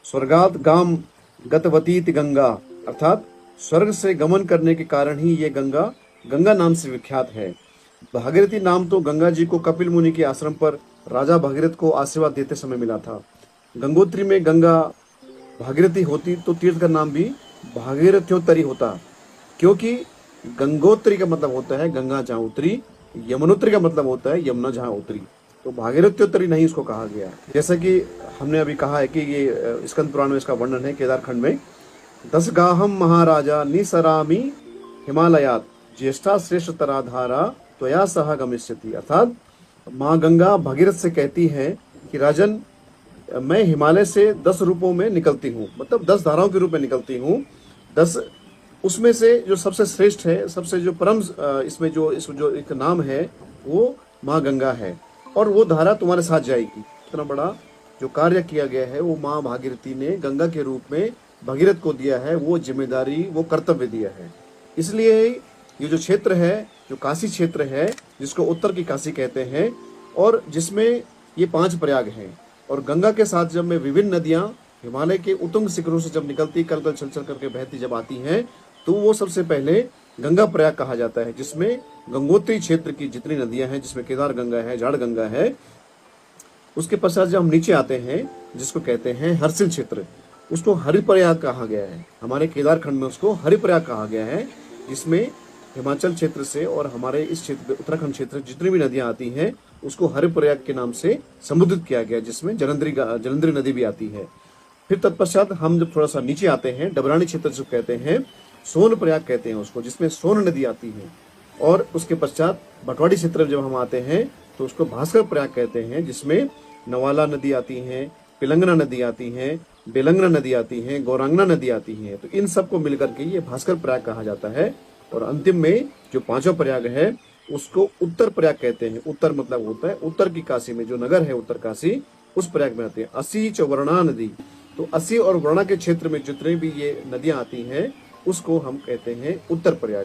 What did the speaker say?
स्वर्गात गाम गतवतीति गंगा, अर्थात स्वर्ग से गमन करने के कारण ही ये गंगा गंगा नाम से विख्यात है। भागीरथी नाम तो गंगा जी को कपिल मुनि के आश्रम पर राजा भागीरथ को आशीर्वाद देते समय मिला था। गंगोत्री में गंगा भागीरथी होती तो तीर्थ का नाम भी भागीरथ्योत्तरी होता, क्योंकि गंगोत्री का मतलब होता है गंगा जहाँ उतरी, यमुनोत्री का मतलब होता है यमुना जहाँ उतरी, तो भागीरथ्योत्तरी नहीं इसको कहा गया। जैसा कि हमने अभी कहा है कि ये स्कंद पुराण में इसका वर्णन है केदारखंड में, 10 गाहम महाराजा निसरामी हिमालयात ज्येष्ठा श्रेष्ठ तराधारा त्वया सह गमिष्यति, अर्थात माँ गंगा भगीरथ से कहती है कि राजन, मैं हिमालय से 10 रूपों में निकलती हूँ, मतलब 10 धाराओं के रूप में निकलती हूँ। 10 उसमें से जो सबसे श्रेष्ठ है, सबसे जो परम इसमें जो एक नाम है वो माँ गंगा है, और वो धारा तुम्हारे साथ जाएगी। इतना बड़ा जो कार्य किया गया है वो माँ भागीरथी ने गंगा के रूप में भगीरथ को दिया है, वो जिम्मेदारी, वो कर्तव्य दिया है। इसलिए ये जो क्षेत्र है, जो काशी क्षेत्र है, जिसको उत्तर की काशी कहते हैं, और जिसमें ये 5 प्रयाग हैं, और गंगा के साथ जब में विभिन्न नदियां हिमालय के उत्तुंग शिखरों से जब निकलती कल चल चल करके बहती जब आती हैं, तो वो सबसे पहले गंगा प्रयाग कहा जाता है, जिसमें गंगोत्री क्षेत्र की जितनी नदियां हैं, जिसमें केदार गंगा है, जाड़ गंगा है। उसके पश्चात जब हम नीचे आते हैं, जिसको कहते हैं हर्षिल क्षेत्र, उसको हरिप्रयाग कहा गया है। हमारे केदारखंड में उसको हरिप्रयाग कहा गया है, जिसमें हिमाचल क्षेत्र से और हमारे इस क्षेत्र उत्तराखंड क्षेत्र जितनी भी नदियां आती हैं उसको हरिप्रयाग के नाम से संबोधित किया गया, जिसमें जलंधरी नदी भी आती है। फिर तत्पश्चात हम जब थोड़ा सा नीचे आते हैं, डबरानी क्षेत्र जो कहते हैं, सोन प्रयाग कहते हैं उसको, जिसमें सोन नदी आती है। और उसके पश्चात बटवाड़ी क्षेत्र जब हम आते हैं तो उसको भास्कर प्रयाग कहते हैं, जिसमें नवाला नदी आती है, पिलंगना नदी आती है, बेलंगना नदी आती है, गौरांगना नदी आती है। तो इन सबको मिलकर के ये भास्कर प्रयाग कहा जाता है। और अंतिम में जो 5वां प्रयाग है उसको उत्तर प्रयाग कहते हैं। उत्तर मतलब होता है उत्तर की काशी में जो नगर है उत्तर काशी, उस प्रयाग में आते हैं। 80 च वर्णा नदी, तो 80 और वर्णा के क्षेत्र में जितने भी ये नदियां आती हैं उसको हम कहते हैं उत्तर प्रयाग।